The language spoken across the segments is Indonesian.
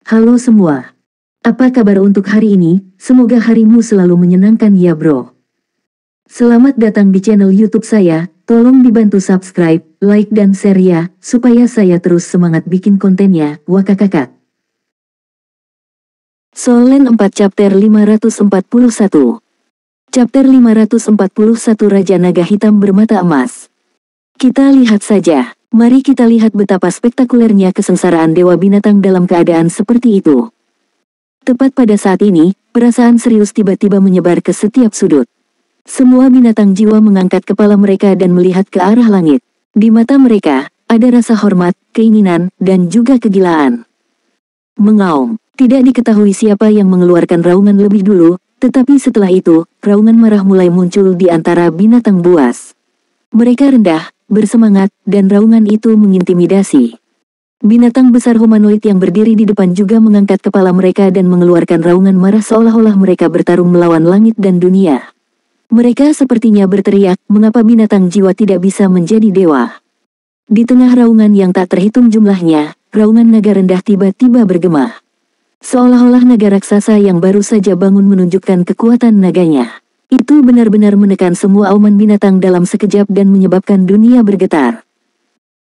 Halo semua. Apa kabar untuk hari ini? Semoga harimu selalu menyenangkan ya bro. Selamat datang di channel YouTube saya. Tolong dibantu subscribe, like dan share ya, supaya saya terus semangat bikin kontennya. Wakakakak. Solen 4 chapter 541. Chapter 541 Raja Naga Hitam Bermata Emas. Kita lihat saja. Mari kita lihat betapa spektakulernya kesengsaraan Dewa Binatang dalam keadaan seperti itu. Tepat pada saat ini, perasaan serius tiba-tiba menyebar ke setiap sudut. Semua binatang jiwa mengangkat kepala mereka dan melihat ke arah langit. Di mata mereka, ada rasa hormat, keinginan, dan juga kegilaan. Mengaum, tidak diketahui siapa yang mengeluarkan raungan lebih dulu, tetapi setelah itu, raungan marah mulai muncul di antara binatang buas. Mereka rendah, bersemangat, dan raungan itu mengintimidasi. Binatang besar humanoid yang berdiri di depan juga mengangkat kepala mereka dan mengeluarkan raungan marah seolah-olah mereka bertarung melawan langit dan dunia. Mereka sepertinya berteriak, mengapa binatang jiwa tidak bisa menjadi dewa? Di tengah raungan yang tak terhitung jumlahnya, raungan naga rendah tiba-tiba bergema. Seolah-olah naga raksasa yang baru saja bangun menunjukkan kekuatan naganya. Itu benar-benar menekan semua auman binatang dalam sekejap dan menyebabkan dunia bergetar.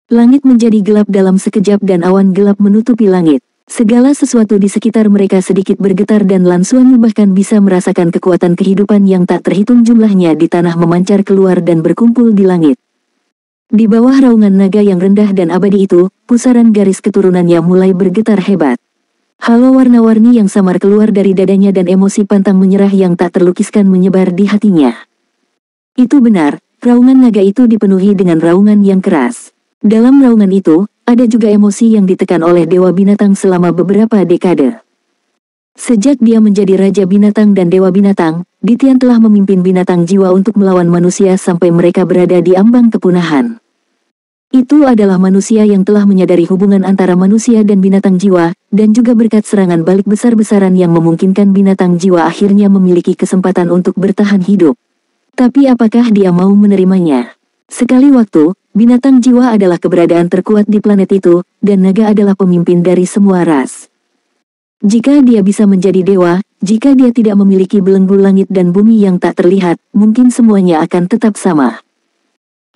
Langit menjadi gelap dalam sekejap dan awan gelap menutupi langit. Segala sesuatu di sekitar mereka sedikit bergetar dan Lan Xuanyu bahkan bisa merasakan kekuatan kehidupan yang tak terhitung jumlahnya di tanah memancar keluar dan berkumpul di langit. Di bawah raungan naga yang rendah dan abadi itu, pusaran garis keturunannya mulai bergetar hebat. Halo warna-warni yang samar keluar dari dadanya dan emosi pantang menyerah yang tak terlukiskan menyebar di hatinya. Itu benar, raungan naga itu dipenuhi dengan raungan yang keras. Dalam raungan itu, ada juga emosi yang ditekan oleh Dewa Binatang selama beberapa dekade. Sejak dia menjadi Raja Binatang dan Dewa Binatang, Ditian telah memimpin binatang jiwa untuk melawan manusia sampai mereka berada di ambang kepunahan. Itu adalah manusia yang telah menyadari hubungan antara manusia dan binatang jiwa, dan juga berkat serangan balik besar-besaran yang memungkinkan binatang jiwa akhirnya memiliki kesempatan untuk bertahan hidup. Tapi apakah dia mau menerimanya? Sekali waktu, binatang jiwa adalah keberadaan terkuat di planet itu, dan naga adalah pemimpin dari semua ras. Jika dia bisa menjadi dewa, jika dia tidak memiliki belenggu langit dan bumi yang tak terlihat, mungkin semuanya akan tetap sama.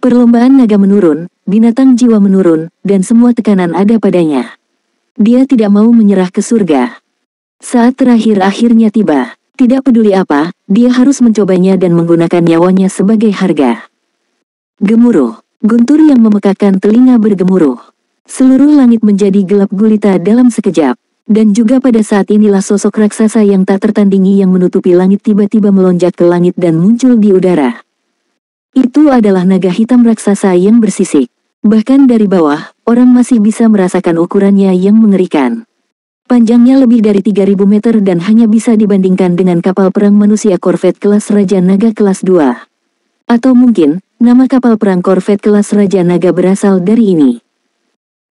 Perlombaan naga menurun, binatang jiwa menurun, dan semua tekanan ada padanya. Dia tidak mau menyerah ke surga. Saat terakhir akhirnya tiba. Tidak peduli apa, dia harus mencobanya dan menggunakan nyawanya sebagai harga. Gemuruh. Guntur yang memekakkan telinga bergemuruh. Seluruh langit menjadi gelap gulita dalam sekejap. Dan juga pada saat inilah sosok raksasa yang tak tertandingi yang menutupi langit tiba-tiba melonjak ke langit dan muncul di udara. Itu adalah naga hitam raksasa yang bersisik. Bahkan dari bawah, orang masih bisa merasakan ukurannya yang mengerikan. Panjangnya lebih dari 3000 meter dan hanya bisa dibandingkan dengan kapal perang manusia korvet kelas Raja Naga kelas 2. Atau mungkin, nama kapal perang korvet kelas Raja Naga berasal dari ini.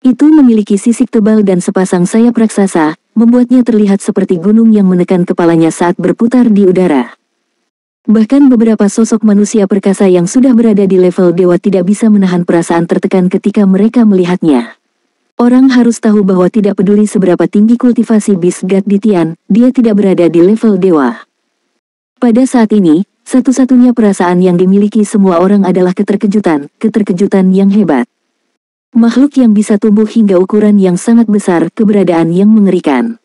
Itu memiliki sisik tebal dan sepasang sayap raksasa, membuatnya terlihat seperti gunung yang menekan kepalanya saat berputar di udara. Bahkan beberapa sosok manusia perkasa yang sudah berada di level dewa tidak bisa menahan perasaan tertekan ketika mereka melihatnya. Orang harus tahu bahwa tidak peduli seberapa tinggi kultivasi Beast God Ditian, dia tidak berada di level dewa. Pada saat ini, satu-satunya perasaan yang dimiliki semua orang adalah keterkejutan yang hebat. Makhluk yang bisa tumbuh hingga ukuran yang sangat besar, keberadaan yang mengerikan.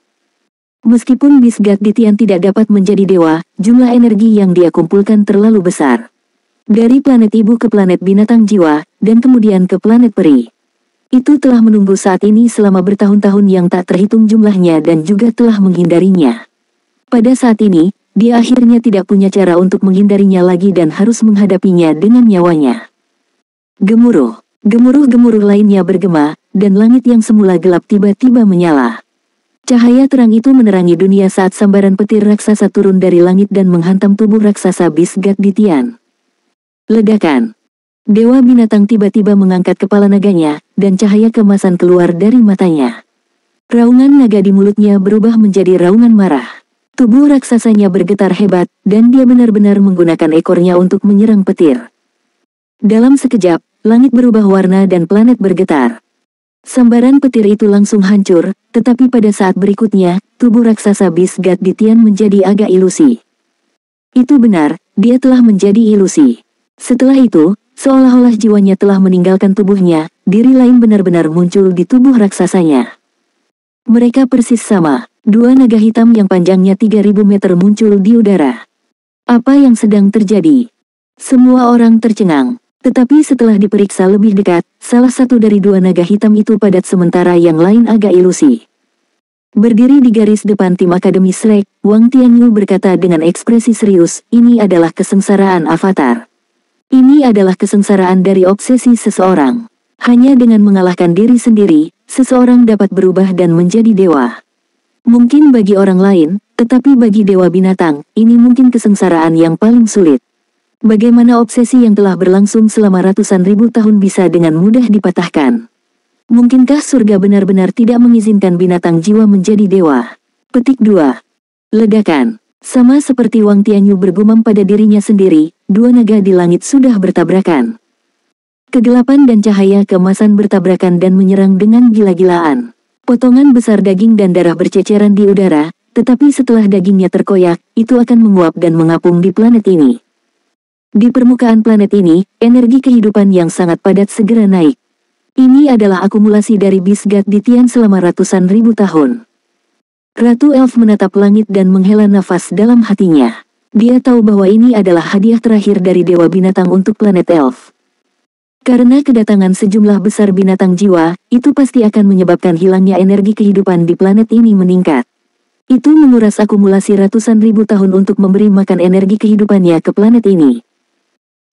Meskipun Beast God Ditian tidak dapat menjadi dewa, jumlah energi yang dia kumpulkan terlalu besar. Dari planet ibu ke planet binatang jiwa, dan kemudian ke planet peri. Itu telah menunggu saat ini selama bertahun-tahun yang tak terhitung jumlahnya dan juga telah menghindarinya. Pada saat ini, dia akhirnya tidak punya cara untuk menghindarinya lagi dan harus menghadapinya dengan nyawanya. Gemuruh. Gemuruh-gemuruh lainnya bergema, dan langit yang semula gelap tiba-tiba menyala. Cahaya terang itu menerangi dunia saat sambaran petir raksasa turun dari langit dan menghantam tubuh raksasa Beast God Ditian. Ledakan. Dewa binatang tiba-tiba mengangkat kepala naganya, dan cahaya kemasan keluar dari matanya. Raungan naga di mulutnya berubah menjadi raungan marah. Tubuh raksasanya bergetar hebat, dan dia benar-benar menggunakan ekornya untuk menyerang petir. Dalam sekejap, langit berubah warna dan planet bergetar. Sambaran petir itu langsung hancur, tetapi pada saat berikutnya, tubuh raksasa Bisgat Ditian menjadi agak ilusi. Itu benar, dia telah menjadi ilusi. Setelah itu, seolah-olah jiwanya telah meninggalkan tubuhnya, diri lain benar-benar muncul di tubuh raksasanya. Mereka persis sama, dua naga hitam yang panjangnya 3000 meter muncul di udara. Apa yang sedang terjadi? Semua orang tercengang. Tetapi setelah diperiksa lebih dekat, salah satu dari dua naga hitam itu padat sementara yang lain agak ilusi. Berdiri di garis depan tim Akademi Shrek, Wang Tianyu berkata dengan ekspresi serius, ini adalah kesengsaraan avatar. Ini adalah kesengsaraan dari obsesi seseorang. Hanya dengan mengalahkan diri sendiri, seseorang dapat berubah dan menjadi dewa. Mungkin bagi orang lain, tetapi bagi dewa binatang, ini mungkin kesengsaraan yang paling sulit. Bagaimana obsesi yang telah berlangsung selama ratusan ribu tahun bisa dengan mudah dipatahkan? Mungkinkah surga benar-benar tidak mengizinkan binatang jiwa menjadi dewa? Petik 2. Ledakan. Sama seperti Wang Tianyu bergumam pada dirinya sendiri, dua naga di langit sudah bertabrakan. Kegelapan dan cahaya keemasan bertabrakan dan menyerang dengan gila-gilaan. Potongan besar daging dan darah berceceran di udara, tetapi setelah dagingnya terkoyak, itu akan menguap dan mengapung di planet ini. Di permukaan planet ini, energi kehidupan yang sangat padat segera naik. Ini adalah akumulasi dari Bisgat Ditian selama ratusan ribu tahun. Ratu Elf menatap langit dan menghela nafas dalam hatinya. Dia tahu bahwa ini adalah hadiah terakhir dari Dewa Binatang untuk planet Elf. Karena kedatangan sejumlah besar binatang jiwa, itu pasti akan menyebabkan hilangnya energi kehidupan di planet ini meningkat. Itu menguras akumulasi ratusan ribu tahun untuk memberi makan energi kehidupannya ke planet ini.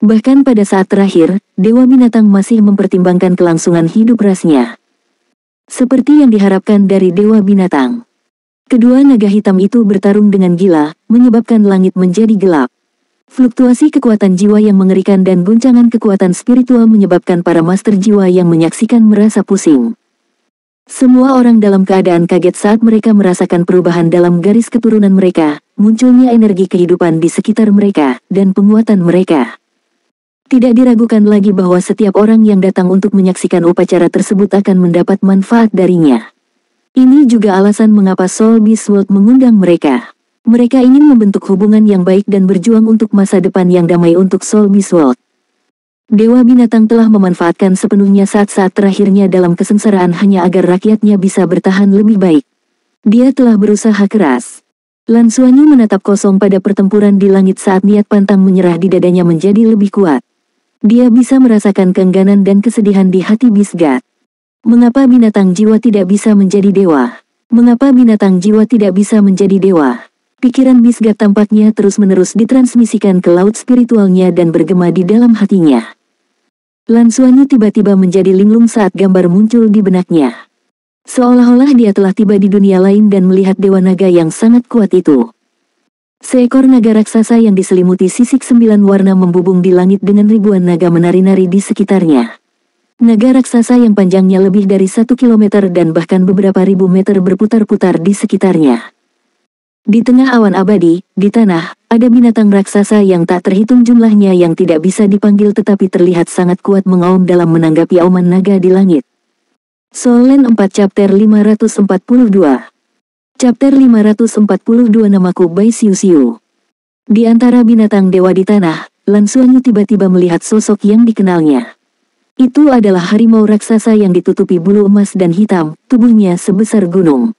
Bahkan pada saat terakhir, Dewa Binatang masih mempertimbangkan kelangsungan hidup rasnya. Seperti yang diharapkan dari Dewa Binatang. Kedua naga hitam itu bertarung dengan gila, menyebabkan langit menjadi gelap. Fluktuasi kekuatan jiwa yang mengerikan dan guncangan kekuatan spiritual menyebabkan para master jiwa yang menyaksikan merasa pusing. Semua orang dalam keadaan kaget saat mereka merasakan perubahan dalam garis keturunan mereka, munculnya energi kehidupan di sekitar mereka, dan penguatan mereka. Tidak diragukan lagi bahwa setiap orang yang datang untuk menyaksikan upacara tersebut akan mendapat manfaat darinya. Ini juga alasan mengapa Soul Beast World mengundang mereka. Mereka ingin membentuk hubungan yang baik dan berjuang untuk masa depan yang damai untuk Soul Beast World. Dewa Binatang telah memanfaatkan sepenuhnya saat-saat terakhirnya dalam kesengsaraan hanya agar rakyatnya bisa bertahan lebih baik. Dia telah berusaha keras. Lan Xuanyu menatap kosong pada pertempuran di langit saat niat pantang menyerah di dadanya menjadi lebih kuat. Dia bisa merasakan keengganan dan kesedihan di hati Bisgat. Mengapa binatang jiwa tidak bisa menjadi dewa? Mengapa binatang jiwa tidak bisa menjadi dewa? Pikiran Bisgat tampaknya terus-menerus ditransmisikan ke laut spiritualnya dan bergema di dalam hatinya. Lan Xuanyu tiba-tiba menjadi linglung saat gambar muncul di benaknya. Seolah-olah dia telah tiba di dunia lain dan melihat dewa naga yang sangat kuat itu. Seekor naga raksasa yang diselimuti sisik 9 warna membubung di langit dengan ribuan naga menari-nari di sekitarnya. Naga raksasa yang panjangnya lebih dari 1 kilometer dan bahkan beberapa ribu meter berputar-putar di sekitarnya. Di tengah awan abadi, di tanah, ada binatang raksasa yang tak terhitung jumlahnya yang tidak bisa dipanggil tetapi terlihat sangat kuat mengaum dalam menanggapi auman naga di langit. Soul Land 4 Chapter 542. Chapter 542 Namaku Bai Xiu Xiu. Di antara binatang dewa di tanah, Lan Xuanyu tiba-tiba melihat sosok yang dikenalnya. Itu adalah harimau raksasa yang ditutupi bulu emas dan hitam, tubuhnya sebesar gunung.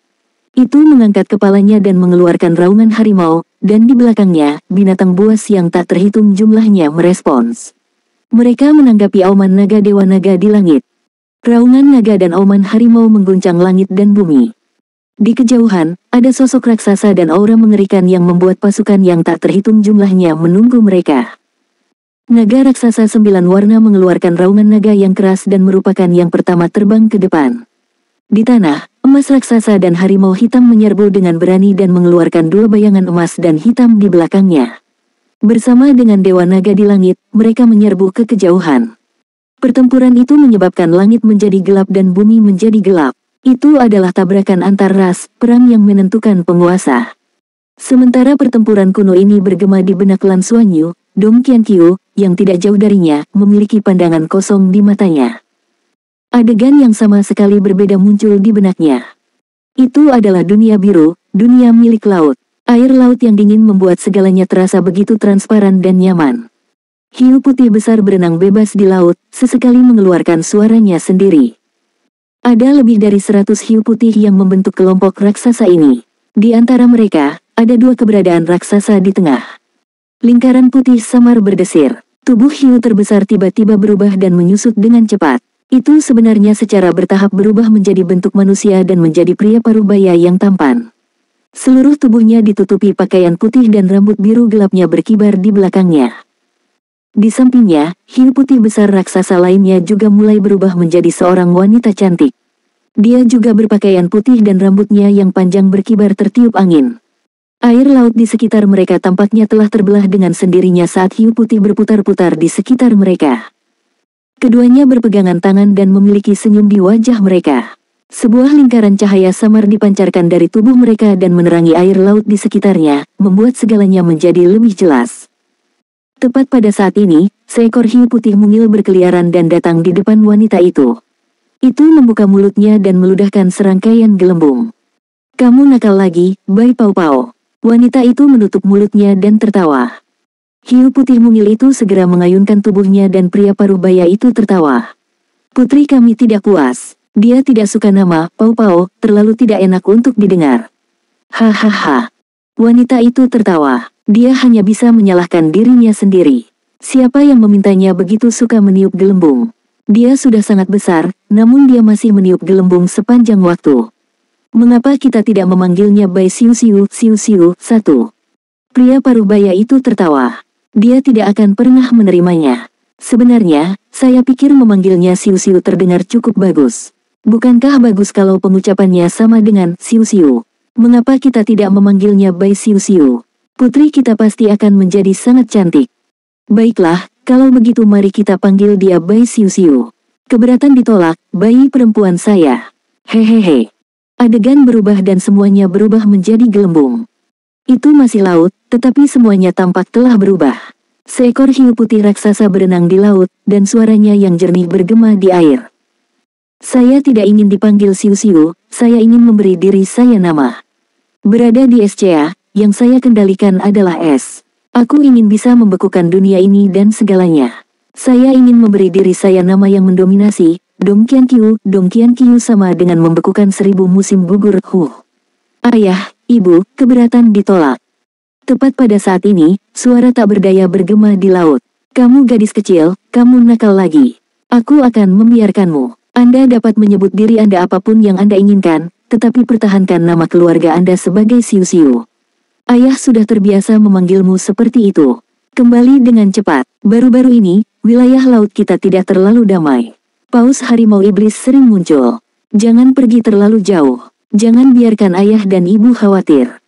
Itu mengangkat kepalanya dan mengeluarkan raungan harimau, dan di belakangnya, binatang buas yang tak terhitung jumlahnya merespons. Mereka menanggapi auman naga dewa naga di langit. Raungan naga dan auman harimau mengguncang langit dan bumi. Di kejauhan, ada sosok raksasa dan aura mengerikan yang membuat pasukan yang tak terhitung jumlahnya menunggu mereka. Naga raksasa 9 warna mengeluarkan raungan naga yang keras dan merupakan yang pertama terbang ke depan. Di tanah, emas raksasa dan harimau hitam menyerbu dengan berani dan mengeluarkan dua bayangan emas dan hitam di belakangnya. Bersama dengan dewa naga di langit, mereka menyerbu ke kejauhan. Pertempuran itu menyebabkan langit menjadi gelap dan bumi menjadi gelap. Itu adalah tabrakan antar ras, perang yang menentukan penguasa. Sementara pertempuran kuno ini bergema di benak Lan Xuanyu, Dong Qianqiu, yang tidak jauh darinya, memiliki pandangan kosong di matanya. Adegan yang sama sekali berbeda muncul di benaknya. Itu adalah dunia biru, dunia milik laut. Air laut yang dingin membuat segalanya terasa begitu transparan dan nyaman. Hiu putih besar berenang bebas di laut, sesekali mengeluarkan suaranya sendiri. Ada lebih dari 100 hiu putih yang membentuk kelompok raksasa ini. Di antara mereka, ada 2 keberadaan raksasa di tengah. Lingkaran putih samar berdesir. Tubuh hiu terbesar tiba-tiba berubah dan menyusut dengan cepat. Itu sebenarnya secara bertahap berubah menjadi bentuk manusia dan menjadi pria parubaya yang tampan. Seluruh tubuhnya ditutupi pakaian putih dan rambut biru gelapnya berkibar di belakangnya. Di sampingnya, hiu putih besar raksasa lainnya juga mulai berubah menjadi seorang wanita cantik. Dia juga berpakaian putih dan rambutnya yang panjang berkibar tertiup angin. Air laut di sekitar mereka tampaknya telah terbelah dengan sendirinya saat hiu putih berputar-putar di sekitar mereka. Keduanya berpegangan tangan dan memiliki senyum di wajah mereka. Sebuah lingkaran cahaya samar dipancarkan dari tubuh mereka dan menerangi air laut di sekitarnya, membuat segalanya menjadi lebih jelas. Tepat pada saat ini, seekor hiu putih mungil berkeliaran dan datang di depan wanita itu. Itu membuka mulutnya dan meludahkan serangkaian gelembung. "Kamu nakal lagi, Bai Pao Pao." Wanita itu menutup mulutnya dan tertawa. Hiu putih mungil itu segera mengayunkan tubuhnya dan pria parubaya itu tertawa. "Putri kami tidak puas. Dia tidak suka nama Pao Pao, terlalu tidak enak untuk didengar." "Hahaha." Wanita itu tertawa. Dia hanya bisa menyalahkan dirinya sendiri. Siapa yang memintanya begitu suka meniup gelembung? Dia sudah sangat besar, namun dia masih meniup gelembung sepanjang waktu. Mengapa kita tidak memanggilnya Bai Siu Siu, Siu Siu, 1? Pria parubaya itu tertawa. Dia tidak akan pernah menerimanya. "Sebenarnya, saya pikir memanggilnya Siu Siu terdengar cukup bagus. Bukankah bagus kalau pengucapannya sama dengan Siu Siu? Mengapa kita tidak memanggilnya Bai Siu Siu? Putri kita pasti akan menjadi sangat cantik." "Baiklah, kalau begitu mari kita panggil dia Bai Siu Siu." Keberatan ditolak, "Bayi perempuan saya." Hehehe. Adegan berubah dan semuanya berubah menjadi gelembung. Itu masih laut, tetapi semuanya tampak telah berubah. Seekor hiu putih raksasa berenang di laut, dan suaranya yang jernih bergema di air. "Saya tidak ingin dipanggil Siu Siu, saya ingin memberi diri saya nama. Berada di SCA, yang saya kendalikan adalah es. Aku ingin bisa membekukan dunia ini dan segalanya. Saya ingin memberi diri saya nama yang mendominasi, Dong Qian Qiu sama dengan membekukan 1000 musim gugur. Ayah, ibu, keberatan ditolak." Tepat pada saat ini, suara tak berdaya bergema di laut. "Kamu gadis kecil, kamu nakal lagi. Aku akan membiarkanmu. Anda dapat menyebut diri Anda apapun yang Anda inginkan, tetapi pertahankan nama keluarga Anda sebagai Siu Siu. Ayah sudah terbiasa memanggilmu seperti itu. Kembali dengan cepat. Baru-baru ini, wilayah laut kita tidak terlalu damai. Paus harimau iblis sering muncul. Jangan pergi terlalu jauh. Jangan biarkan ayah dan ibu khawatir."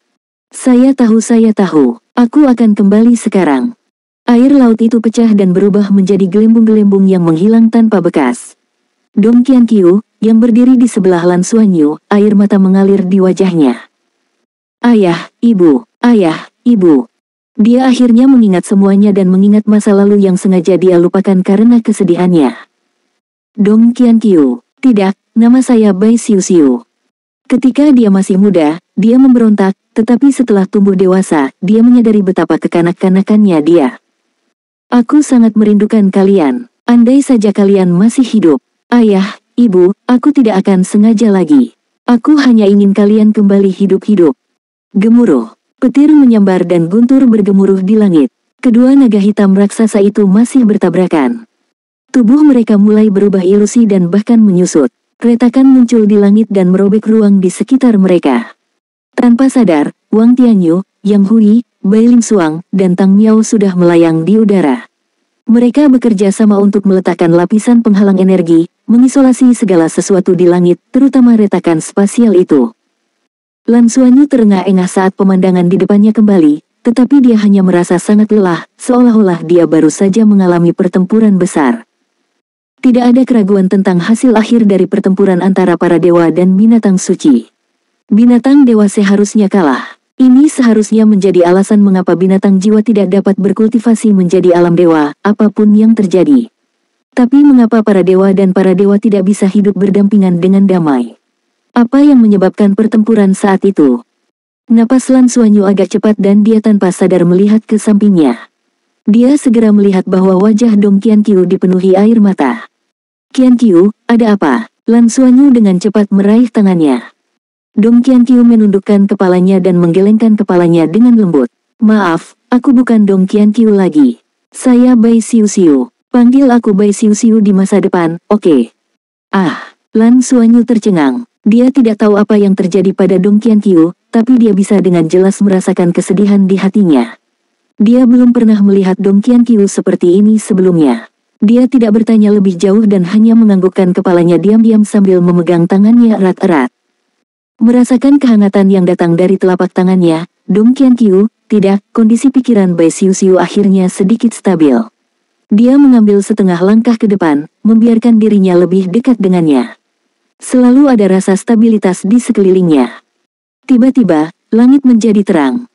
Saya tahu. Aku akan kembali sekarang." Air laut itu pecah dan berubah menjadi gelembung-gelembung yang menghilang tanpa bekas. Dong Qian Qiu, yang berdiri di sebelah Lan Xuanyu, air mata mengalir di wajahnya. Ayah, ibu. Dia akhirnya mengingat semuanya dan mengingat masa lalu yang sengaja dia lupakan karena kesedihannya. Dong Qian Qiu, "Tidak, nama saya Bai Siu Siu." Ketika dia masih muda, dia memberontak, tetapi setelah tumbuh dewasa, dia menyadari betapa kekanak-kanakannya dia. "Aku sangat merindukan kalian. Andai saja kalian masih hidup. Ayah, ibu, aku tidak akan sengaja lagi. Aku hanya ingin kalian kembali hidup-hidup." Gemuruh. Petir menyambar dan guntur bergemuruh di langit. Kedua naga hitam raksasa itu masih bertabrakan. Tubuh mereka mulai berubah ilusi dan bahkan menyusut. Retakan muncul di langit dan merobek ruang di sekitar mereka. Tanpa sadar, Wang Tianyu, Yang Hui, Bai Ling Xuang, dan Tang Miao sudah melayang di udara. Mereka bekerja sama untuk meletakkan lapisan penghalang energi, mengisolasi segala sesuatu di langit, terutama retakan spasial itu. Lan Xuanyu terengah-engah saat pemandangan di depannya kembali, tetapi dia hanya merasa sangat lelah, seolah-olah dia baru saja mengalami pertempuran besar. Tidak ada keraguan tentang hasil akhir dari pertempuran antara para dewa dan binatang suci. Binatang dewa seharusnya kalah. Ini seharusnya menjadi alasan mengapa binatang jiwa tidak dapat berkultivasi menjadi alam dewa, apapun yang terjadi. Tapi mengapa para dewa dan para dewa tidak bisa hidup berdampingan dengan damai? Apa yang menyebabkan pertempuran saat itu? Napas Lan Xuanyu agak cepat dan dia tanpa sadar melihat ke sampingnya. Dia segera melihat bahwa wajah Dong Qianqiu dipenuhi air mata. "Qianqiu, ada apa?" Lan Xuanyu dengan cepat meraih tangannya. Dong Qianqiu menundukkan kepalanya dan menggelengkan kepalanya dengan lembut. "Maaf, aku bukan Dong Qianqiu lagi. Saya Bai Xiuxiu. Panggil aku Bai Xiuxiu di masa depan, oke?" Ah, Lan Xuanyu tercengang. Dia tidak tahu apa yang terjadi pada Dong Qianqiu, tapi dia bisa dengan jelas merasakan kesedihan di hatinya. Dia belum pernah melihat Dong Qianqiu seperti ini sebelumnya. Dia tidak bertanya lebih jauh dan hanya menganggukkan kepalanya diam-diam sambil memegang tangannya erat-erat. Merasakan kehangatan yang datang dari telapak tangannya, Dong Qianqiu, tidak, kondisi pikiran Bai Xiuxiu akhirnya sedikit stabil. Dia mengambil setengah langkah ke depan, membiarkan dirinya lebih dekat dengannya. Selalu ada rasa stabilitas di sekelilingnya. Tiba-tiba, langit menjadi terang.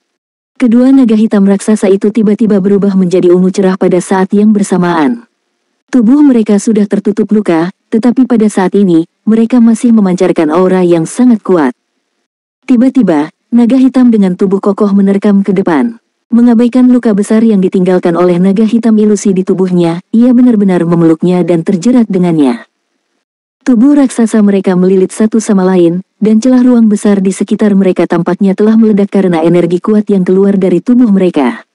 Kedua naga hitam raksasa itu tiba-tiba berubah menjadi ungu cerah pada saat yang bersamaan. Tubuh mereka sudah tertutup luka, tetapi pada saat ini, mereka masih memancarkan aura yang sangat kuat. Tiba-tiba, naga hitam dengan tubuh kokoh menerkam ke depan. Mengabaikan luka besar yang ditinggalkan oleh naga hitam ilusi di tubuhnya, ia benar-benar memeluknya dan terjerat dengannya. Tubuh raksasa mereka melilit satu sama lain, dan celah ruang besar di sekitar mereka tampaknya telah meledak karena energi kuat yang keluar dari tubuh mereka.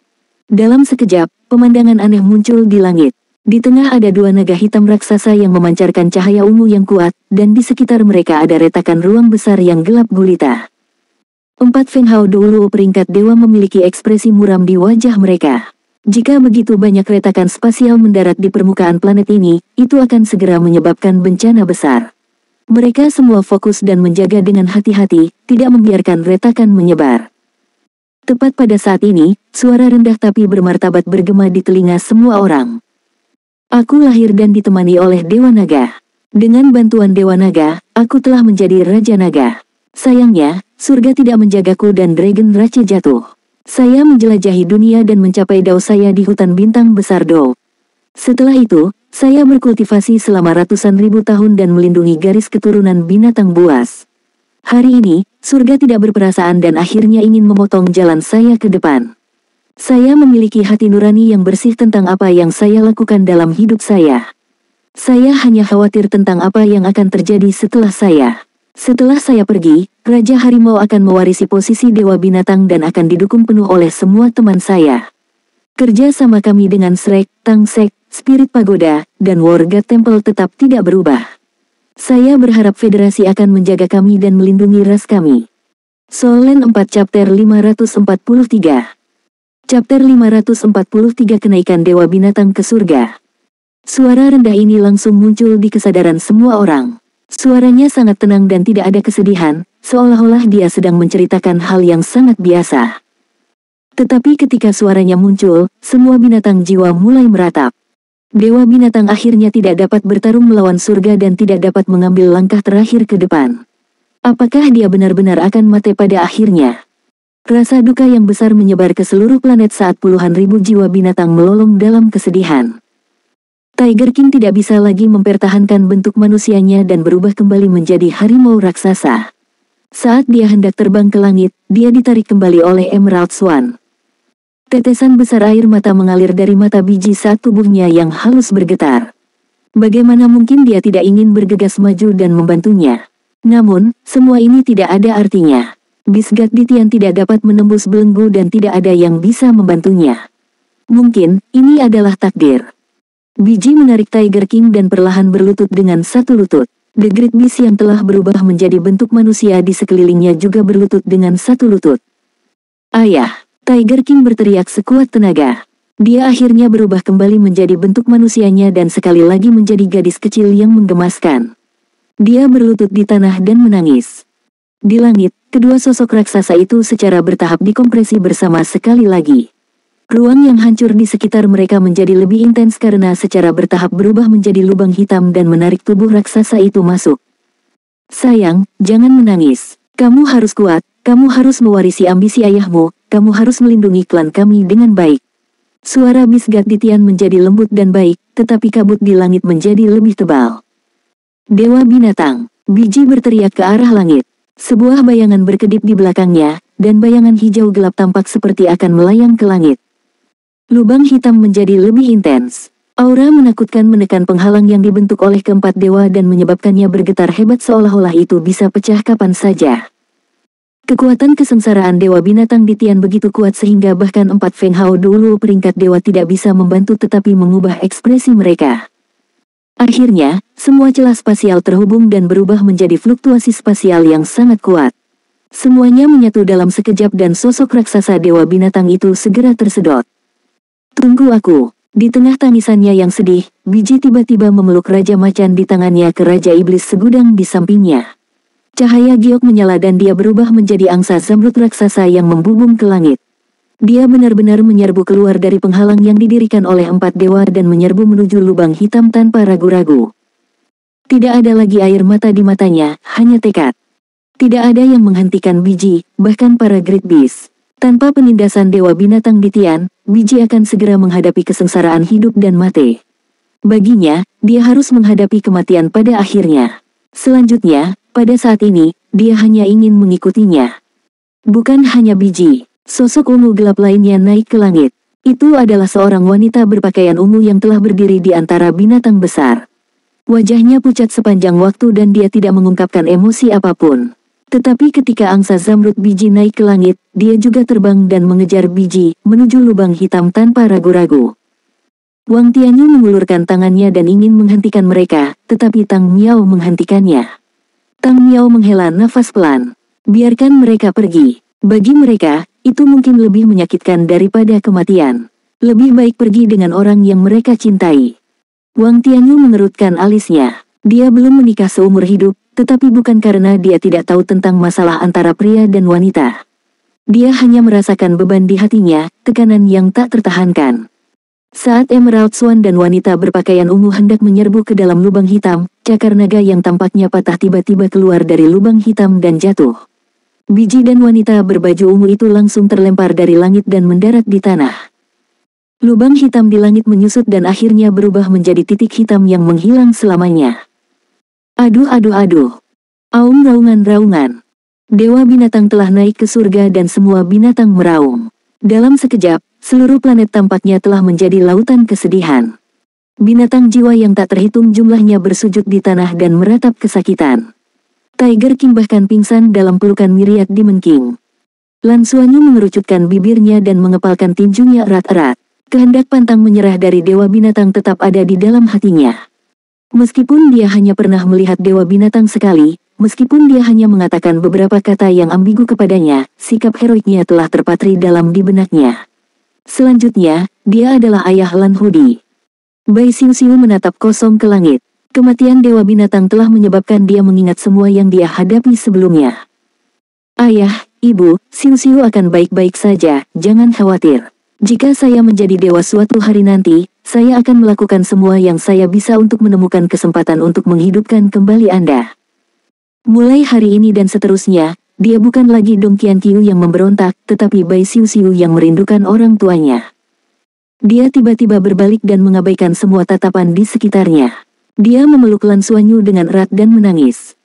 Dalam sekejap, pemandangan aneh muncul di langit. Di tengah ada dua naga hitam raksasa yang memancarkan cahaya ungu yang kuat, dan di sekitar mereka ada retakan ruang besar yang gelap gulita. 4 Feng Hao Douluo peringkat dewa memiliki ekspresi muram di wajah mereka. Jika begitu banyak retakan spasial mendarat di permukaan planet ini, itu akan segera menyebabkan bencana besar. Mereka semua fokus dan menjaga dengan hati-hati, tidak membiarkan retakan menyebar. Tepat pada saat ini, suara rendah tapi bermartabat bergema di telinga semua orang. "Aku lahir dan ditemani oleh Dewa Naga. Dengan bantuan Dewa Naga, aku telah menjadi Raja Naga. Sayangnya, surga tidak menjagaku dan Dragon Rache jatuh. Saya menjelajahi dunia dan mencapai dao saya di hutan bintang besar Dou. Setelah itu, saya berkultivasi selama ratusan ribu tahun dan melindungi garis keturunan binatang buas. Hari ini, surga tidak berperasaan dan akhirnya ingin memotong jalan saya ke depan. Saya memiliki hati nurani yang bersih tentang apa yang saya lakukan dalam hidup saya. Saya hanya khawatir tentang apa yang akan terjadi setelah saya. Setelah saya pergi, Raja Harimau akan mewarisi posisi Dewa Binatang dan akan didukung penuh oleh semua teman saya. Kerja sama kami dengan Shrek, Tangsek, Spirit Pagoda, dan Warga Temple tetap tidak berubah. Saya berharap Federasi akan menjaga kami dan melindungi ras kami." Soul Land 4 Chapter 543. Chapter 543 Kenaikan Dewa Binatang ke Surga. Suara rendah ini langsung muncul di kesadaran semua orang. Suaranya sangat tenang dan tidak ada kesedihan, seolah-olah dia sedang menceritakan hal yang sangat biasa. Tetapi ketika suaranya muncul, semua binatang jiwa mulai meratap. Dewa binatang akhirnya tidak dapat bertarung melawan surga dan tidak dapat mengambil langkah terakhir ke depan. Apakah dia benar-benar akan mati pada akhirnya? Rasa duka yang besar menyebar ke seluruh planet saat puluhan ribu jiwa binatang melolong dalam kesedihan. Tiger King tidak bisa lagi mempertahankan bentuk manusianya dan berubah kembali menjadi harimau raksasa. Saat dia hendak terbang ke langit, dia ditarik kembali oleh Emerald Swan. Tetesan besar air mata mengalir dari mata biji saat tubuhnya yang halus bergetar. Bagaimana mungkin dia tidak ingin bergegas maju dan membantunya? Namun, semua ini tidak ada artinya. Bisgat Ditian tidak dapat menembus belenggu dan tidak ada yang bisa membantunya. Mungkin, ini adalah takdir. Biji menarik Tiger King dan perlahan berlutut dengan satu lutut. The Great Beast yang telah berubah menjadi bentuk manusia di sekelilingnya juga berlutut dengan satu lutut. "Ayah!" Tiger King berteriak sekuat tenaga. Dia akhirnya berubah kembali menjadi bentuk manusianya dan sekali lagi menjadi gadis kecil yang menggemaskan. Dia berlutut di tanah dan menangis. Di langit, kedua sosok raksasa itu secara bertahap dikompresi bersama sekali lagi. Ruang yang hancur di sekitar mereka menjadi lebih intens karena secara bertahap berubah menjadi lubang hitam dan menarik tubuh raksasa itu masuk. "Sayang, jangan menangis. Kamu harus kuat, kamu harus mewarisi ambisi ayahmu, kamu harus melindungi klan kami dengan baik." Suara Bisgat di Tian menjadi lembut dan baik, tetapi kabut di langit menjadi lebih tebal. Dewa binatang, Biji berteriak ke arah langit. Sebuah bayangan berkedip di belakangnya, dan bayangan hijau gelap tampak seperti akan melayang ke langit. Lubang hitam menjadi lebih intens. Aura menakutkan menekan penghalang yang dibentuk oleh keempat dewa dan menyebabkannya bergetar hebat seolah-olah itu bisa pecah kapan saja. Kekuatan kesengsaraan Dewa Binatang di Tian begitu kuat sehingga bahkan 4 Feng Hao dulu peringkat dewa tidak bisa membantu tetapi mengubah ekspresi mereka. Akhirnya, semua celah spasial terhubung dan berubah menjadi fluktuasi spasial yang sangat kuat. Semuanya menyatu dalam sekejap dan sosok raksasa Dewa Binatang itu segera tersedot. Tunggu aku. Di tengah tangisannya yang sedih, Biji tiba-tiba memeluk Raja Macan di tangannya ke Raja Iblis segudang di sampingnya. Cahaya giok menyala dan dia berubah menjadi angsa zamrud raksasa yang membubung ke langit. Dia benar-benar menyerbu keluar dari penghalang yang didirikan oleh 4 dewa dan menyerbu menuju lubang hitam tanpa ragu-ragu. Tidak ada lagi air mata di matanya, hanya tekad. Tidak ada yang menghentikan Biji, bahkan para Great Beast. Tanpa penindasan Dewa Binatang di Tian, Biji akan segera menghadapi kesengsaraan hidup dan mati. Baginya, dia harus menghadapi kematian pada akhirnya. Selanjutnya, pada saat ini, dia hanya ingin mengikutinya. Bukan hanya Biji, sosok ungu gelap lainnya naik ke langit. Itu adalah seorang wanita berpakaian ungu yang telah berdiri di antara binatang besar. Wajahnya pucat sepanjang waktu dan dia tidak mengungkapkan emosi apapun. Tetapi ketika angsa zamrud Biji naik ke langit, dia juga terbang dan mengejar Biji, menuju lubang hitam tanpa ragu-ragu. Wang Tianyu mengulurkan tangannya dan ingin menghentikan mereka, tetapi Tang Miao menghentikannya. Tang Miao menghela nafas pelan. Biarkan mereka pergi. Bagi mereka, itu mungkin lebih menyakitkan daripada kematian. Lebih baik pergi dengan orang yang mereka cintai. Wang Tianyu mengerutkan alisnya. Dia belum menikah seumur hidup, tetapi bukan karena dia tidak tahu tentang masalah antara pria dan wanita. Dia hanya merasakan beban di hatinya, tekanan yang tak tertahankan. Saat Emerald Swan dan wanita berpakaian ungu hendak menyerbu ke dalam lubang hitam, cakar naga yang tampaknya patah tiba-tiba keluar dari lubang hitam dan jatuh. Biji dan wanita berbaju ungu itu langsung terlempar dari langit dan mendarat di tanah. Lubang hitam di langit menyusut dan akhirnya berubah menjadi titik hitam yang menghilang selamanya. Aduh aduh aduh. Aum raungan-raungan. Dewa binatang telah naik ke surga dan semua binatang meraung. Dalam sekejap, seluruh planet tampaknya telah menjadi lautan kesedihan. Binatang jiwa yang tak terhitung jumlahnya bersujud di tanah dan meratap kesakitan. Tiger King bahkan pingsan dalam pelukan Myriad Demon King. Lan Xuanyu mengerucutkan bibirnya dan mengepalkan tinjunya erat-erat. Kehendak pantang menyerah dari Dewa Binatang tetap ada di dalam hatinya. Meskipun dia hanya pernah melihat Dewa Binatang sekali, meskipun dia hanya mengatakan beberapa kata yang ambigu kepadanya, sikap heroiknya telah terpatri dalam di benaknya. Selanjutnya, dia adalah ayah Lan Hudi. Bai Xiu menatap kosong ke langit. Kematian Dewa Binatang telah menyebabkan dia mengingat semua yang dia hadapi sebelumnya. Ayah, Ibu, Xiu akan baik-baik saja, jangan khawatir. Jika saya menjadi dewa suatu hari nanti, saya akan melakukan semua yang saya bisa untuk menemukan kesempatan untuk menghidupkan kembali Anda. Mulai hari ini dan seterusnya, dia bukan lagi Dong Qianqiu yang memberontak, tetapi Bai Xiu yang merindukan orang tuanya. Dia tiba-tiba berbalik dan mengabaikan semua tatapan di sekitarnya. Dia memeluk Lan Xuanyu dengan erat dan menangis.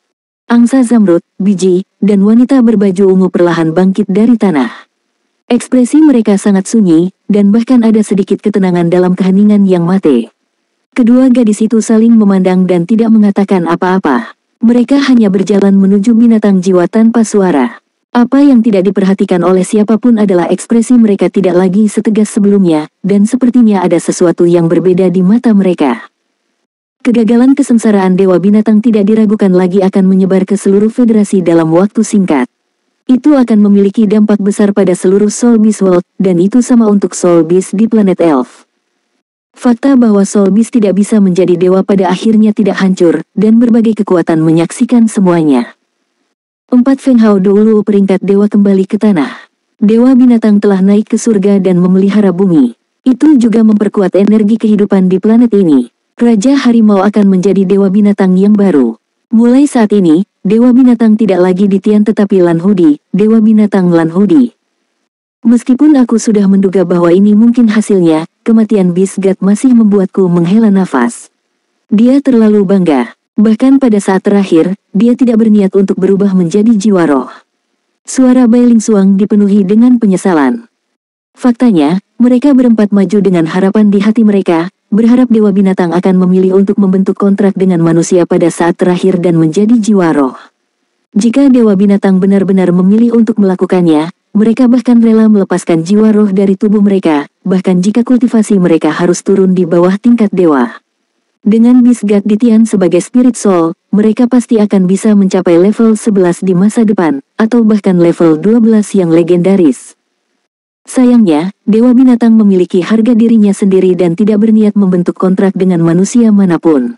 Angsa zamrud, Biji, dan wanita berbaju ungu perlahan bangkit dari tanah. Ekspresi mereka sangat sunyi, dan bahkan ada sedikit ketenangan dalam keheningan yang mati. Kedua gadis itu saling memandang dan tidak mengatakan apa-apa. Mereka hanya berjalan menuju binatang jiwa tanpa suara. Apa yang tidak diperhatikan oleh siapapun adalah ekspresi mereka tidak lagi setegas sebelumnya, dan sepertinya ada sesuatu yang berbeda di mata mereka. Kegagalan kesengsaraan Dewa Binatang tidak diragukan lagi akan menyebar ke seluruh federasi dalam waktu singkat. Itu akan memiliki dampak besar pada seluruh Soul Beast World, dan itu sama untuk Soul Beast di planet Elf. Fakta bahwa Soul Beast tidak bisa menjadi dewa pada akhirnya tidak hancur, dan berbagai kekuatan menyaksikan semuanya. 4 Feng Hao dulu peringkat dewa kembali ke tanah. Dewa Binatang telah naik ke surga dan memelihara bumi. Itu juga memperkuat energi kehidupan di planet ini. Raja Harimau akan menjadi Dewa Binatang yang baru. Mulai saat ini, Dewa Binatang tidak lagi di Tian tetapi Lan Hudi, Dewa Binatang Lan Hudi. Meskipun aku sudah menduga bahwa ini mungkin hasilnya, kematian Bisgat masih membuatku menghela nafas. Dia terlalu bangga. Bahkan pada saat terakhir, dia tidak berniat untuk berubah menjadi jiwa roh. Suara Bailing Suang dipenuhi dengan penyesalan. Faktanya, mereka berempat maju dengan harapan di hati mereka, berharap Dewa Binatang akan memilih untuk membentuk kontrak dengan manusia pada saat terakhir dan menjadi jiwa roh. Jika Dewa Binatang benar-benar memilih untuk melakukannya, mereka bahkan rela melepaskan jiwa roh dari tubuh mereka, bahkan jika kultivasi mereka harus turun di bawah tingkat dewa. Dengan Bisgat Ditian sebagai Spirit Soul, mereka pasti akan bisa mencapai level 11 di masa depan, atau bahkan level 12 yang legendaris. Sayangnya, Dewa Binatang memiliki harga dirinya sendiri dan tidak berniat membentuk kontrak dengan manusia manapun.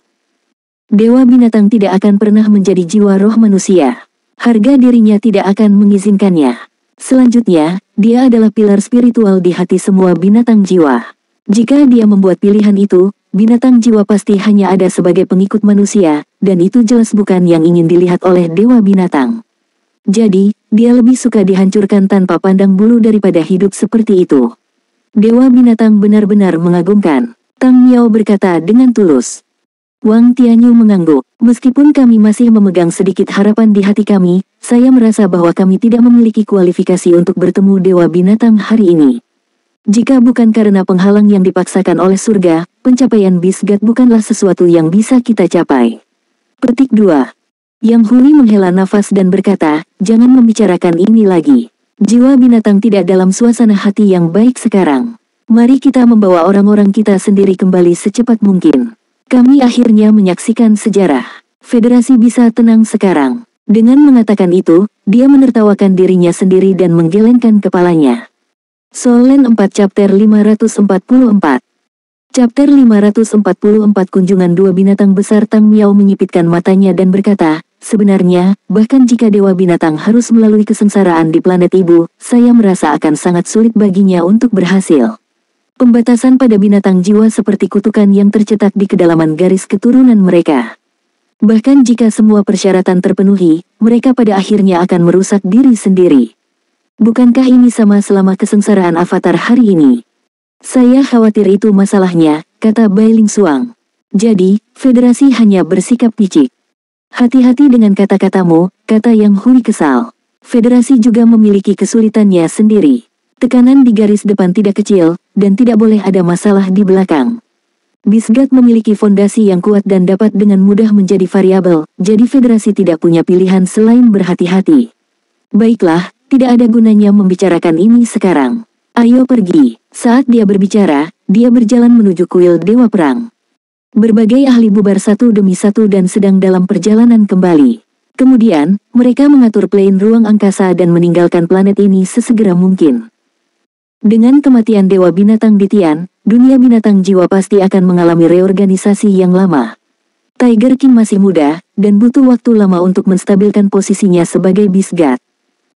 Dewa Binatang tidak akan pernah menjadi jiwa roh manusia. Harga dirinya tidak akan mengizinkannya. Selanjutnya, dia adalah pilar spiritual di hati semua binatang jiwa. Jika dia membuat pilihan itu, binatang jiwa pasti hanya ada sebagai pengikut manusia, dan itu jelas bukan yang ingin dilihat oleh Dewa Binatang. Jadi, dia lebih suka dihancurkan tanpa pandang bulu daripada hidup seperti itu. Dewa Binatang benar-benar mengagumkan. Tang Miao berkata dengan tulus. Wang Tianyu mengangguk. Meskipun kami masih memegang sedikit harapan di hati kami, saya merasa bahwa kami tidak memiliki kualifikasi untuk bertemu Dewa Binatang hari ini. Jika bukan karena penghalang yang dipaksakan oleh surga, pencapaian Bisgat bukanlah sesuatu yang bisa kita capai. Petik 2. Yang Hui menghela nafas dan berkata, jangan membicarakan ini lagi. Jiwa binatang tidak dalam suasana hati yang baik sekarang. Mari kita membawa orang-orang kita sendiri kembali secepat mungkin. Kami akhirnya menyaksikan sejarah. Federasi bisa tenang sekarang. Dengan mengatakan itu, dia menertawakan dirinya sendiri dan menggelengkan kepalanya. Soul Land 4 Chapter 544. Chapter 544 Kunjungan dua binatang besar. Tang Miao menyipitkan matanya dan berkata, sebenarnya, bahkan jika Dewa Binatang harus melalui kesengsaraan di planet ibu, saya merasa akan sangat sulit baginya untuk berhasil. Pembatasan pada binatang jiwa seperti kutukan yang tercetak di kedalaman garis keturunan mereka. Bahkan jika semua persyaratan terpenuhi, mereka pada akhirnya akan merusak diri sendiri. Bukankah ini sama selama kesengsaraan avatar hari ini? Saya khawatir itu masalahnya, kata Bailing Suang. Jadi, federasi hanya bersikap picik. Hati-hati dengan kata-katamu, kata Yang Hui kesal. Federasi juga memiliki kesulitannya sendiri. Tekanan di garis depan tidak kecil, dan tidak boleh ada masalah di belakang. Bisgat memiliki fondasi yang kuat dan dapat dengan mudah menjadi variabel, jadi federasi tidak punya pilihan selain berhati-hati. Baiklah, tidak ada gunanya membicarakan ini sekarang. Ayo pergi. Saat dia berbicara, dia berjalan menuju kuil Dewa Perang. Berbagai ahli bubar satu demi satu dan sedang dalam perjalanan kembali. Kemudian, mereka mengatur plane ruang angkasa dan meninggalkan planet ini sesegera mungkin. Dengan kematian Dewa Binatang Ditian, dunia binatang jiwa pasti akan mengalami reorganisasi yang lama. Tiger King masih muda, dan butuh waktu lama untuk menstabilkan posisinya sebagai Bisgat.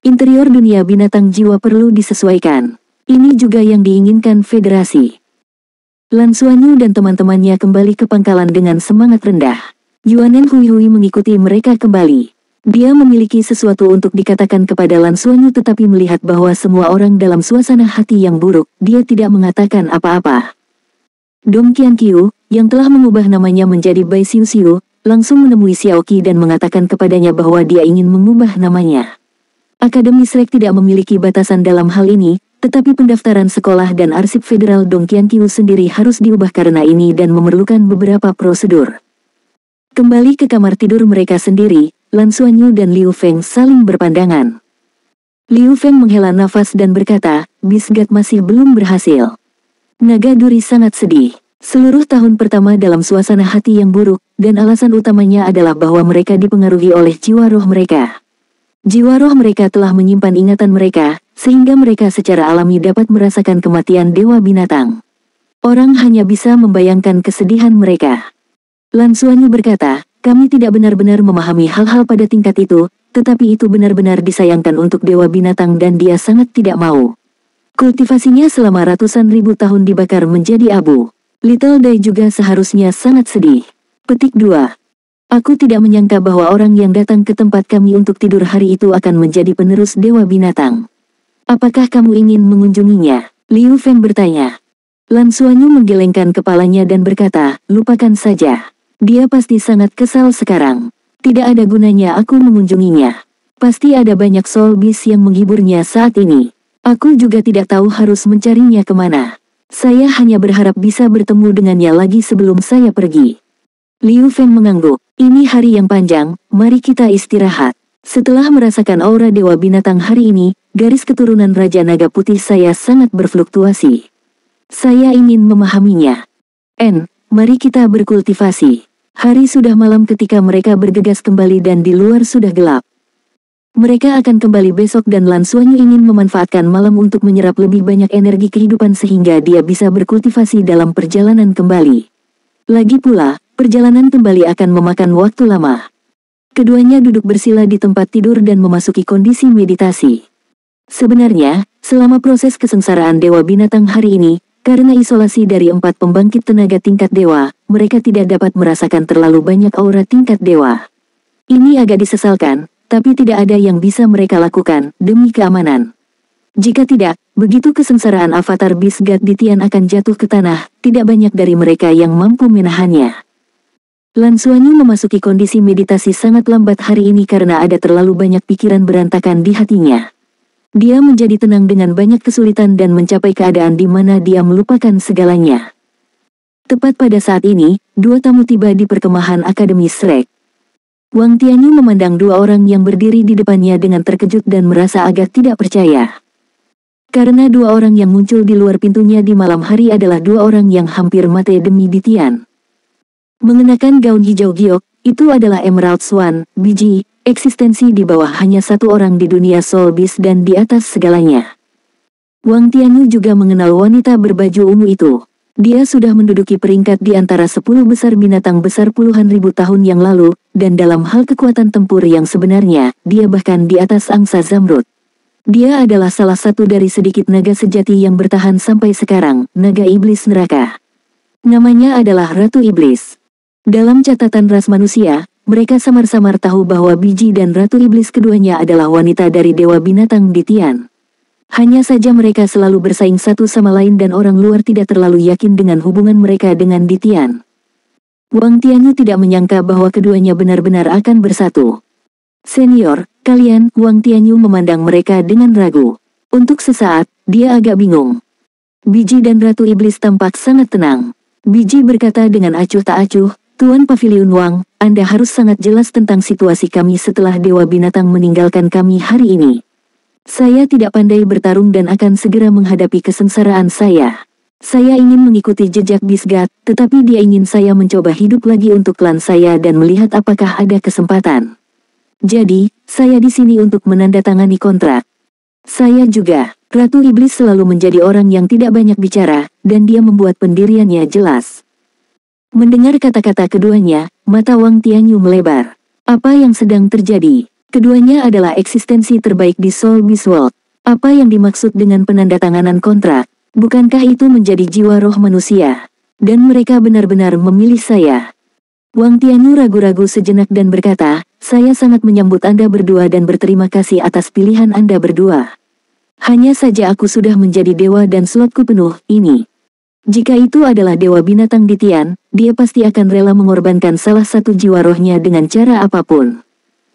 Interior dunia binatang jiwa perlu disesuaikan. Ini juga yang diinginkan federasi. Lan Xuanyu dan teman-temannya kembali ke pangkalan dengan semangat rendah. Yuanen Hui mengikuti mereka kembali. Dia memiliki sesuatu untuk dikatakan kepada Lan Xuanyu, tetapi melihat bahwa semua orang dalam suasana hati yang buruk, dia tidak mengatakan apa-apa. Dong Qianqiu, yang telah mengubah namanya menjadi Bai Xiu, langsung menemui Xiaoqi dan mengatakan kepadanya bahwa dia ingin mengubah namanya. Akademi Shrek tidak memiliki batasan dalam hal ini, tetapi pendaftaran sekolah dan arsip federal Dong Qianqiu sendiri harus diubah karena ini dan memerlukan beberapa prosedur. Kembali ke kamar tidur mereka sendiri, Lan Xuanyu dan Liu Feng saling berpandangan. Liu Feng menghela nafas dan berkata, Bisgat masih belum berhasil. Naga Duri sangat sedih. Seluruh tahun pertama dalam suasana hati yang buruk, dan alasan utamanya adalah bahwa mereka dipengaruhi oleh jiwa roh mereka. Jiwa roh mereka telah menyimpan ingatan mereka, sehingga mereka secara alami dapat merasakan kematian Dewa Binatang. Orang hanya bisa membayangkan kesedihan mereka. Lan Xuanyu berkata, kami tidak benar-benar memahami hal-hal pada tingkat itu, tetapi itu benar-benar disayangkan untuk Dewa Binatang dan dia sangat tidak mau. Kultivasinya selama ratusan ribu tahun dibakar menjadi abu. Little Dai juga seharusnya sangat sedih. Petik 2. Aku tidak menyangka bahwa orang yang datang ke tempat kami untuk tidur hari itu akan menjadi penerus Dewa Binatang. Apakah kamu ingin mengunjunginya? Liu Feng bertanya. Lan Xuanyu menggelengkan kepalanya dan berkata, lupakan saja. Dia pasti sangat kesal sekarang. Tidak ada gunanya aku mengunjunginya. Pasti ada banyak soul beast yang menghiburnya saat ini. Aku juga tidak tahu harus mencarinya kemana. Saya hanya berharap bisa bertemu dengannya lagi sebelum saya pergi. Liu Feng mengangguk. Ini hari yang panjang, mari kita istirahat. Setelah merasakan aura Dewa Binatang hari ini, garis keturunan Raja Naga Putih saya sangat berfluktuasi. Saya ingin memahaminya. Mari kita berkultivasi. Hari sudah malam ketika mereka bergegas kembali dan di luar sudah gelap. Mereka akan kembali besok dan Lan Xuanyu ingin memanfaatkan malam untuk menyerap lebih banyak energi kehidupan sehingga dia bisa berkultivasi dalam perjalanan kembali. Lagi pula, perjalanan kembali akan memakan waktu lama. Keduanya duduk bersila di tempat tidur dan memasuki kondisi meditasi. Sebenarnya, selama proses kesengsaraan Dewa Binatang hari ini, karena isolasi dari 4 pembangkit tenaga tingkat dewa, mereka tidak dapat merasakan terlalu banyak aura tingkat dewa. Ini agak disesalkan, tapi tidak ada yang bisa mereka lakukan, demi keamanan. Jika tidak, begitu kesengsaraan avatar Beast God Ditian akan jatuh ke tanah, tidak banyak dari mereka yang mampu menahannya. Lan Xuanyu memasuki kondisi meditasi sangat lambat hari ini karena ada terlalu banyak pikiran berantakan di hatinya. Dia menjadi tenang dengan banyak kesulitan dan mencapai keadaan di mana dia melupakan segalanya. Tepat pada saat ini, 2 tamu tiba di perkemahan Akademi Shrek. Wang Tianyu memandang 2 orang yang berdiri di depannya dengan terkejut dan merasa agak tidak percaya. Karena 2 orang yang muncul di luar pintunya di malam hari adalah 2 orang yang hampir mati demi Ditian. Mengenakan gaun hijau giok, itu adalah Emerald Swan, biji, eksistensi di bawah hanya 1 orang di dunia Soul Beast dan di atas segalanya. Wang Tianyu juga mengenal wanita berbaju ungu itu. Dia sudah menduduki peringkat di antara 10 besar binatang besar puluhan ribu tahun yang lalu, dan dalam hal kekuatan tempur yang sebenarnya, dia bahkan di atas angsa Zamrud. Dia adalah salah satu dari sedikit naga sejati yang bertahan sampai sekarang, naga iblis neraka. Namanya adalah Ratu Iblis. Dalam catatan ras manusia, mereka samar-samar tahu bahwa biji dan Ratu Iblis keduanya adalah wanita dari Dewa Binatang Ditian. Hanya saja mereka selalu bersaing satu sama lain dan orang luar tidak terlalu yakin dengan hubungan mereka dengan Ditian. Wang Tianyu tidak menyangka bahwa keduanya benar-benar akan bersatu. Senior, kalian, Wang Tianyu memandang mereka dengan ragu. Untuk sesaat, dia agak bingung. Biji dan Ratu Iblis tampak sangat tenang. Biji berkata dengan acuh tak acuh, Tuan Pavilion Wang, Anda harus sangat jelas tentang situasi kami setelah Dewa Binatang meninggalkan kami hari ini. Saya tidak pandai bertarung dan akan segera menghadapi kesengsaraan saya. Saya ingin mengikuti jejak Beast God, tetapi dia ingin saya mencoba hidup lagi untuk klan saya dan melihat apakah ada kesempatan. Jadi, saya di sini untuk menandatangani kontrak. Saya juga. Ratu Iblis selalu menjadi orang yang tidak banyak bicara, dan dia membuat pendiriannya jelas. Mendengar kata-kata keduanya, mata Wang Tianyu melebar. Apa yang sedang terjadi? Keduanya adalah eksistensi terbaik di Soul Beast World. Apa yang dimaksud dengan penandatanganan kontrak? Bukankah itu menjadi jiwa roh manusia? Dan mereka benar-benar memilih saya. Wang Tianyu ragu-ragu sejenak dan berkata, saya sangat menyambut Anda berdua dan berterima kasih atas pilihan Anda berdua. Hanya saja aku sudah menjadi dewa dan slotku penuh, ini. Jika itu adalah Dewa Binatang Ditian, dia pasti akan rela mengorbankan salah satu jiwa rohnya dengan cara apapun.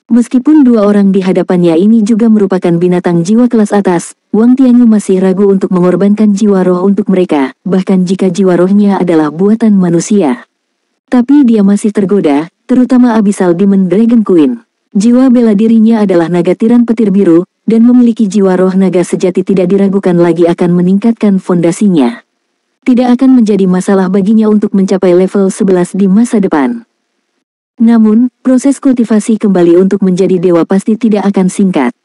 Meskipun 2 orang di hadapannya ini juga merupakan binatang jiwa kelas atas, Wang Tianyu masih ragu untuk mengorbankan jiwa roh untuk mereka, bahkan jika jiwa rohnya adalah buatan manusia. Tapi dia masih tergoda, terutama Abyssal Demon Dragon Queen. Jiwa bela dirinya adalah naga tiran petir biru, dan memiliki jiwa roh naga sejati tidak diragukan lagi akan meningkatkan fondasinya. Tidak akan menjadi masalah baginya untuk mencapai level 11 di masa depan. Namun, proses kultivasi kembali untuk menjadi dewa pasti tidak akan singkat.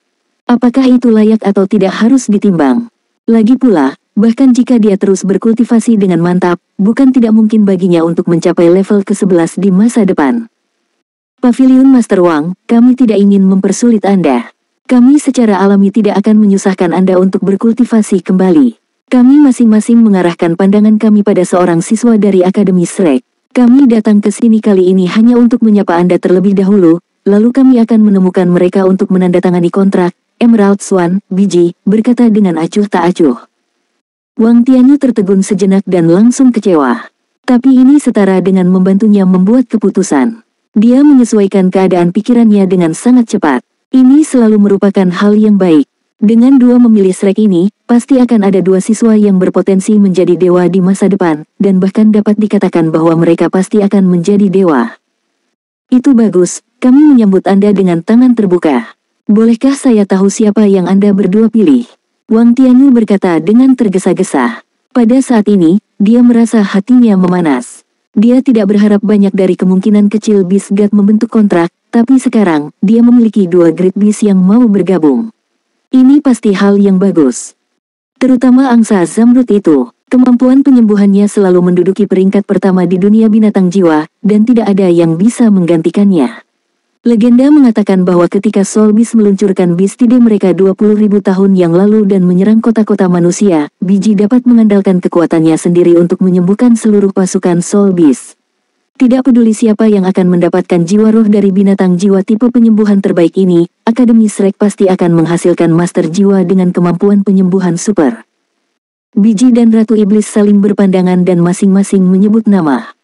Apakah itu layak atau tidak harus ditimbang? Lagi pula, bahkan jika dia terus berkultivasi dengan mantap, bukan tidak mungkin baginya untuk mencapai level ke-11 di masa depan. Pavilion Master Wang, kami tidak ingin mempersulit Anda. Kami secara alami tidak akan menyusahkan Anda untuk berkultivasi kembali. Kami masing-masing mengarahkan pandangan kami pada seorang siswa dari Akademi Shrek. Kami datang ke sini kali ini hanya untuk menyapa Anda terlebih dahulu, lalu kami akan menemukan mereka untuk menandatangani kontrak, Emerald Swan, biji, berkata dengan acuh tak acuh. Wang Tianyu tertegun sejenak dan langsung kecewa. Tapi ini setara dengan membantunya membuat keputusan. Dia menyesuaikan keadaan pikirannya dengan sangat cepat. Ini selalu merupakan hal yang baik. Dengan dua memilih Shrek ini, pasti akan ada dua siswa yang berpotensi menjadi dewa di masa depan, dan bahkan dapat dikatakan bahwa mereka pasti akan menjadi dewa. Itu bagus, kami menyambut Anda dengan tangan terbuka. Bolehkah saya tahu siapa yang Anda berdua pilih? Wang Tianyu berkata dengan tergesa-gesa. Pada saat ini, dia merasa hatinya memanas. Dia tidak berharap banyak dari kemungkinan kecil Beast God membentuk kontrak, tapi sekarang, dia memiliki dua Great Beast yang mau bergabung. Ini pasti hal yang bagus. Terutama angsa Zamrud itu, kemampuan penyembuhannya selalu menduduki peringkat pertama di dunia binatang jiwa, dan tidak ada yang bisa menggantikannya. Legenda mengatakan bahwa ketika Soul Beast meluncurkan Beastide mereka 20.000 tahun yang lalu dan menyerang kota-kota manusia, biji dapat mengandalkan kekuatannya sendiri untuk menyembuhkan seluruh pasukan Soul Beast. Tidak peduli siapa yang akan mendapatkan jiwa roh dari binatang jiwa tipe penyembuhan terbaik ini, Akademi Shrek pasti akan menghasilkan master jiwa dengan kemampuan penyembuhan super. Biji dan Ratu Iblis saling berpandangan dan masing-masing menyebut nama.